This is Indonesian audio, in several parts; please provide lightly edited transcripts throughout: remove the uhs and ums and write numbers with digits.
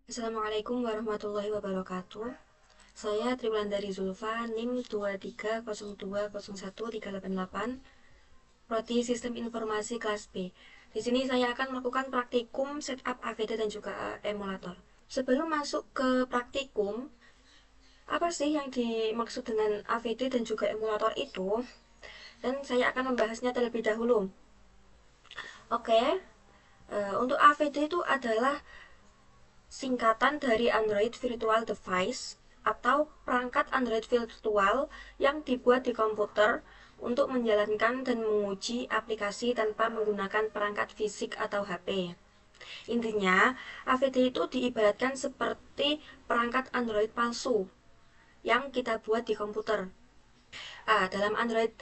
Assalamualaikum warahmatullahi wabarakatuh. Saya Triwulandari Zulfa, NIM 230201388, Prodi Sistem Informasi kelas B. Di sini saya akan melakukan praktikum setup AVD dan juga emulator. Sebelum masuk ke praktikum, apa sih yang dimaksud dengan AVD dan juga emulator itu? Dan saya akan membahasnya terlebih dahulu. Oke, untuk AVD itu adalah singkatan dari Android Virtual Device atau perangkat Android virtual yang dibuat di komputer untuk menjalankan dan menguji aplikasi tanpa menggunakan perangkat fisik atau HP. Intinya, AVD itu diibaratkan seperti perangkat Android palsu yang kita buat di komputer. Dalam Android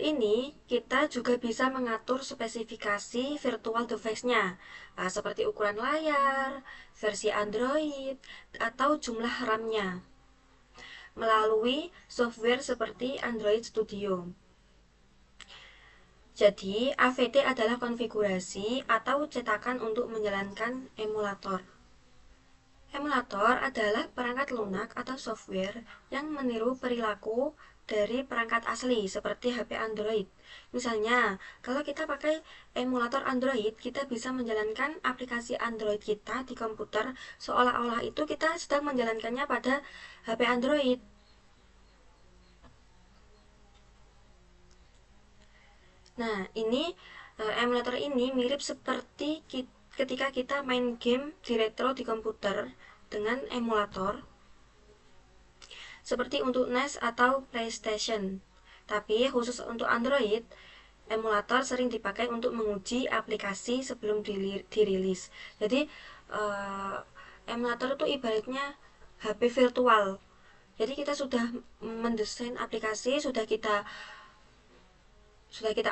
ini kita juga bisa mengatur spesifikasi virtual device-nya, seperti ukuran layar, versi Android, atau jumlah RAM-nya melalui software seperti Android Studio. Jadi, AVD adalah konfigurasi atau cetakan untuk menjalankan emulator. Emulator adalah perangkat lunak atau software yang meniru perilaku dari perangkat asli seperti HP Android. Misalnya, kalau kita pakai emulator Android, kita bisa menjalankan aplikasi Android kita di komputer seolah-olah itu kita sedang menjalankannya pada HP Android. Nah, ini emulator ini mirip seperti ketika kita main game di retro di komputer dengan emulator seperti untuk NES atau PlayStation. Tapi khusus untuk Android, emulator sering dipakai untuk menguji aplikasi sebelum dirilis. Jadi emulator itu ibaratnya HP virtual. Jadi kita sudah mendesain aplikasi, sudah kita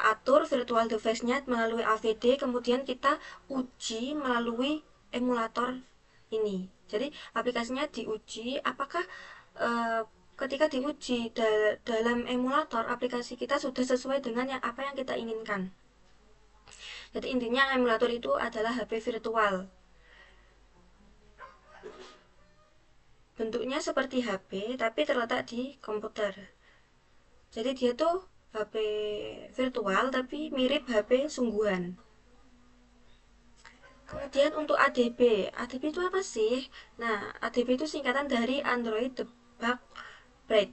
atur virtual device-nya melalui AVD, kemudian kita uji melalui emulator ini. Jadi aplikasinya diuji apakah uh, ketika diuji dalam emulator aplikasi kita sudah sesuai dengan apa yang kita inginkan. Jadi intinya emulator itu adalah HP virtual. Bentuknya seperti HP tapi terletak di komputer. Jadi dia tuh HP virtual tapi mirip HP sungguhan. Kemudian untuk ADB, ADB itu apa sih? Nah, ADB itu singkatan dari Android Debug Break,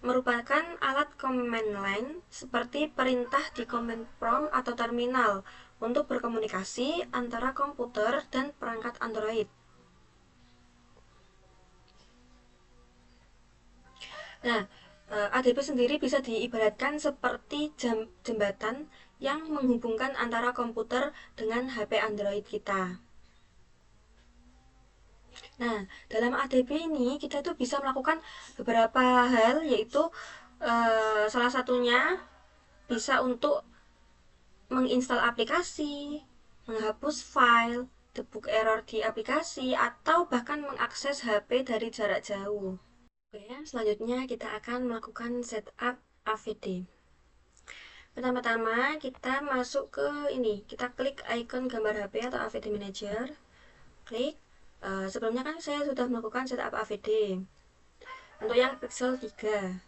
merupakan alat command line seperti perintah di command prompt atau terminal untuk berkomunikasi antara komputer dan perangkat Android. Nah, ADB sendiri bisa diibaratkan seperti jembatan yang menghubungkan antara komputer dengan HP Android kita. Nah, dalam ADB ini kita tuh bisa melakukan beberapa hal, yaitu salah satunya bisa untuk menginstal aplikasi, menghapus file, debug error di aplikasi, atau bahkan mengakses HP dari jarak jauh. Oke, selanjutnya kita akan melakukan setup AVD. Pertama-tama kita masuk ke ini, kita klik icon gambar HP atau AVD Manager, klik. Sebelumnya kan saya sudah melakukan setup AVD untuk yang pixel 3.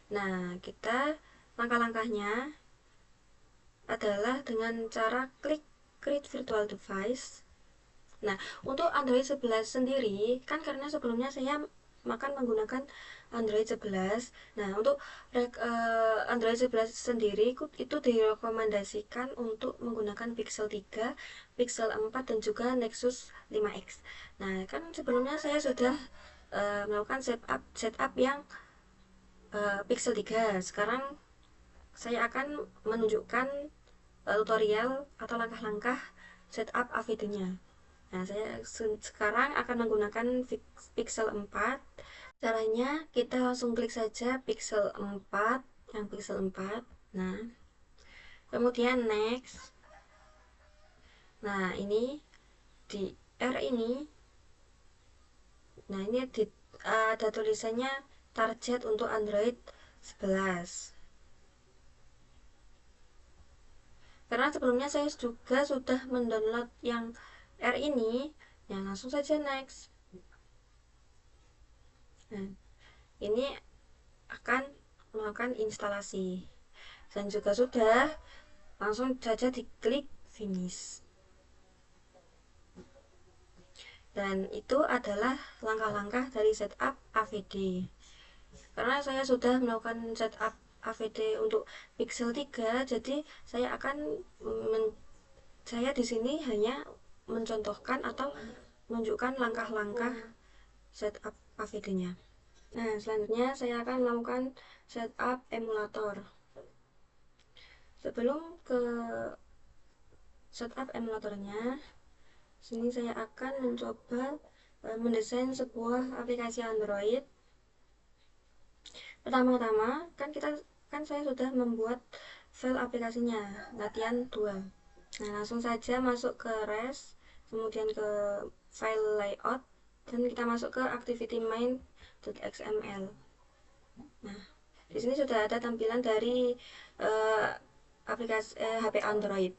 Nah, kita langkah-langkahnya adalah dengan cara klik create virtual device. Nah, untuk Android 11 sendiri kan karena sebelumnya saya makan menggunakan Android 11. Nah, untuk Android 11 sendiri itu direkomendasikan untuk menggunakan Pixel 3, Pixel 4 dan juga Nexus 5X. Nah, kan sebelumnya saya sudah melakukan setup yang Pixel 3. Sekarang saya akan menunjukkan tutorial atau langkah-langkah setup AVD-nya. Nah, saya sekarang akan menggunakan Pixel 4. Caranya kita langsung klik saja Pixel 4, yang Pixel 4. Nah, kemudian next. Nah, ini di R ini. Nah, ini ada tulisannya target untuk Android 11. Karena sebelumnya saya juga sudah mendownload yang R ini, Ya, langsung saja next. Nah, ini akan melakukan instalasi dan juga sudah, langsung saja diklik finish. Dan itu adalah langkah-langkah dari setup AVD. Karena saya sudah melakukan setup AVD untuk Pixel 3, jadi saya akan saya di sini hanya mencontohkan atau menunjukkan langkah-langkah setup AVD-nya. Nah, selanjutnya saya akan melakukan setup emulator. Sebelum ke setup emulatornya, sini saya akan mencoba mendesain sebuah aplikasi Android. Pertama-tama kan saya sudah membuat file aplikasinya, latihan 2. Nah, langsung saja masuk ke res, kemudian ke file layout, dan kita masuk ke activity main.xml. Nah, di sini sudah ada tampilan dari aplikasi HP Android.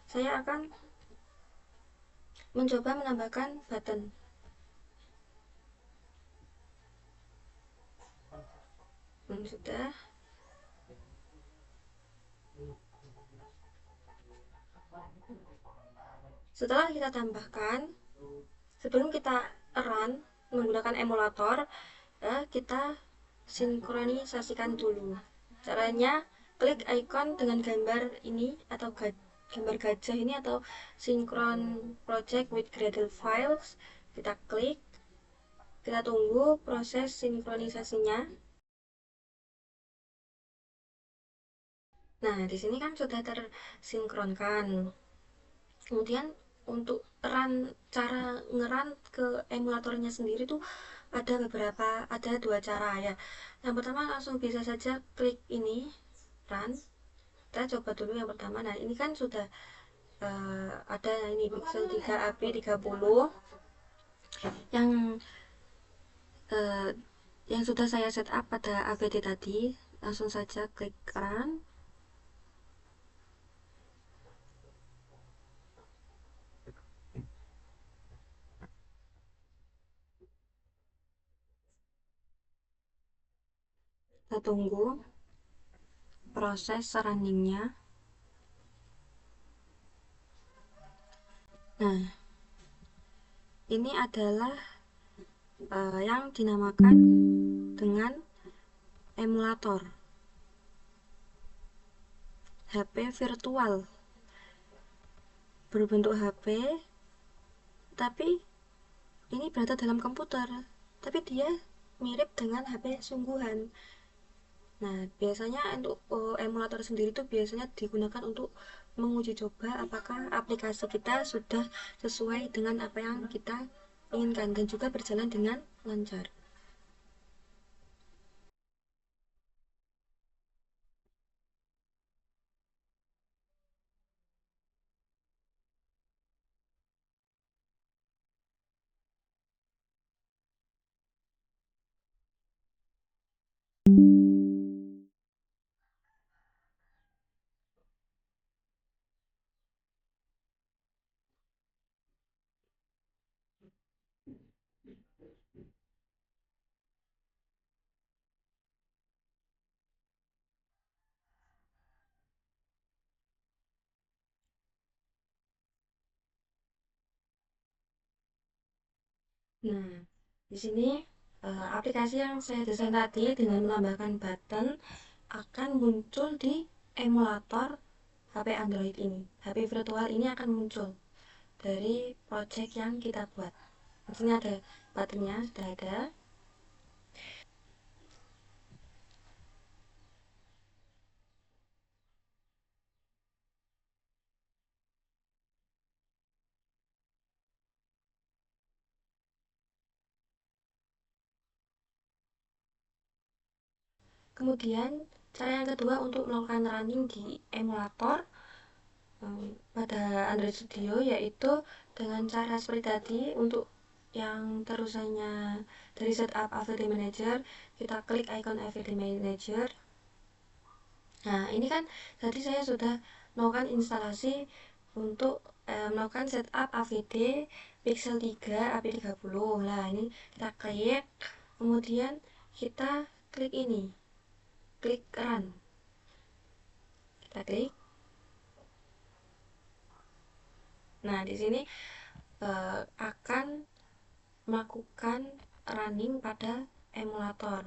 Saya akan mencoba menambahkan button. Sudah. Setelah kita tambahkan, sebelum kita run menggunakan emulator, kita sinkronisasikan dulu. Caranya, klik icon dengan gambar ini atau gambar gajah ini atau synchron project with Gradle files. Kita klik, kita tunggu proses sinkronisasinya. Nah, di sini kan sudah tersinkronkan. Kemudian untuk cara ngeran ke emulatornya sendiri tuh ada dua cara ya. Yang pertama, langsung bisa saja klik ini run. Kita coba dulu yang pertama. Nah, ini kan sudah ada ini Pixel 3 AP30 yang uh, yang sudah saya setup pada AVD tadi. Langsung saja klik run. Kita tunggu proses runningnya. Nah, ini adalah yang dinamakan dengan emulator HP virtual, berbentuk HP tapi ini berada dalam komputer, tapi dia mirip dengan HP sungguhan. Nah, biasanya untuk emulator sendiri itu biasanya digunakan untuk menguji coba apakah aplikasi kita sudah sesuai dengan apa yang kita inginkan dan juga berjalan dengan lancar. Nah, di sini aplikasi yang saya desain tadi dengan menambahkan button akan muncul di emulator HP Android ini. HP virtual ini akan muncul dari project yang kita buat. Di sini ada buttonnya, sudah ada. Kemudian cara yang kedua untuk melakukan running di emulator pada Android Studio yaitu dengan cara seperti tadi. Untuk yang terusannya dari setup AVD Manager, kita klik icon AVD Manager. Nah, ini kan tadi saya sudah melakukan instalasi untuk melakukan setup AVD Pixel 3 AP30. Nah, ini kita klik, kemudian kita klik ini, klik run. Kita klik. Nah, di sini akan melakukan running pada emulator.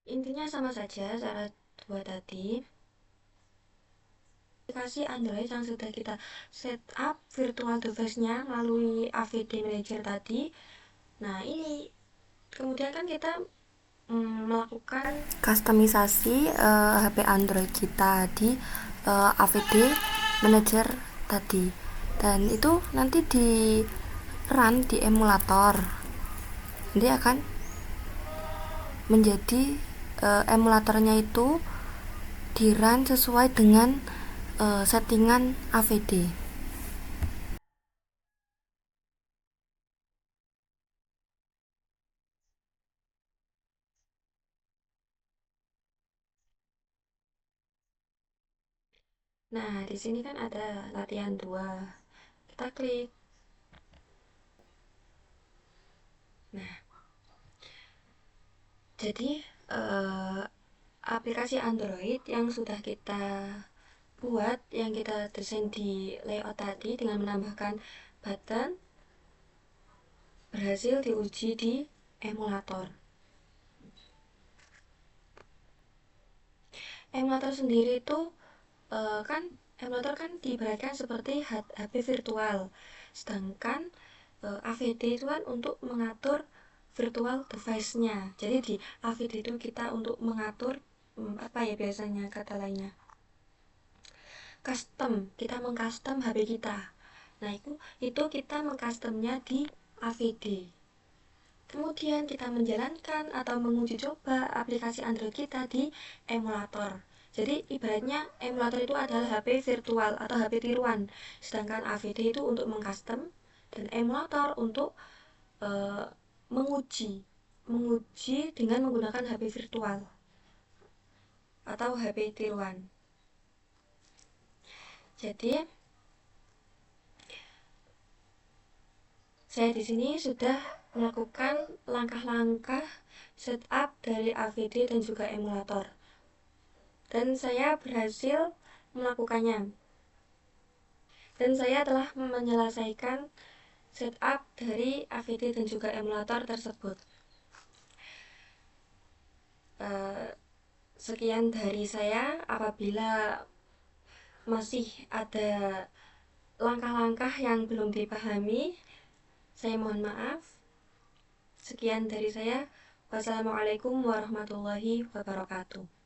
Intinya sama saja cara dua tadi. Aplikasi Android yang sudah kita setup virtual device-nya melalui AVD Manager tadi. Nah, ini kemudian kan kita melakukan customisasi HP Android kita di AVD Manager tadi, dan itu nanti di run di emulator. Nanti akan menjadi emulatornya itu di run sesuai dengan settingan AVD. Nah, di sini kan ada latihan 2. Kita klik. Nah, jadi aplikasi Android yang sudah kita buat, yang kita desain di layout tadi dengan menambahkan button, berhasil diuji di emulator. Emulator sendiri itu kan emulator kan diibaratkan seperti HP virtual, sedangkan AVD itu kan untuk mengatur virtual device-nya. Jadi di AVD itu kita untuk mengatur apa ya biasanya kata lainnya, custom, kita mengcustom HP kita. Nah, itu kita mengcustomnya di AVD. Kemudian kita menjalankan atau menguji coba aplikasi Android kita di emulator. Jadi ibaratnya emulator itu adalah HP virtual atau HP tiruan, sedangkan AVD itu untuk mengcustom dan emulator untuk menguji dengan menggunakan HP virtual atau HP tiruan. Jadi saya di sini sudah melakukan langkah-langkah setup dari AVD dan juga emulator, dan saya berhasil melakukannya, dan saya telah menyelesaikan setup dari AVD dan juga emulator tersebut. Sekian dari saya. Apabila masih ada langkah-langkah yang belum dipahami, saya mohon maaf. Sekian dari saya. Wassalamualaikum warahmatullahi wabarakatuh.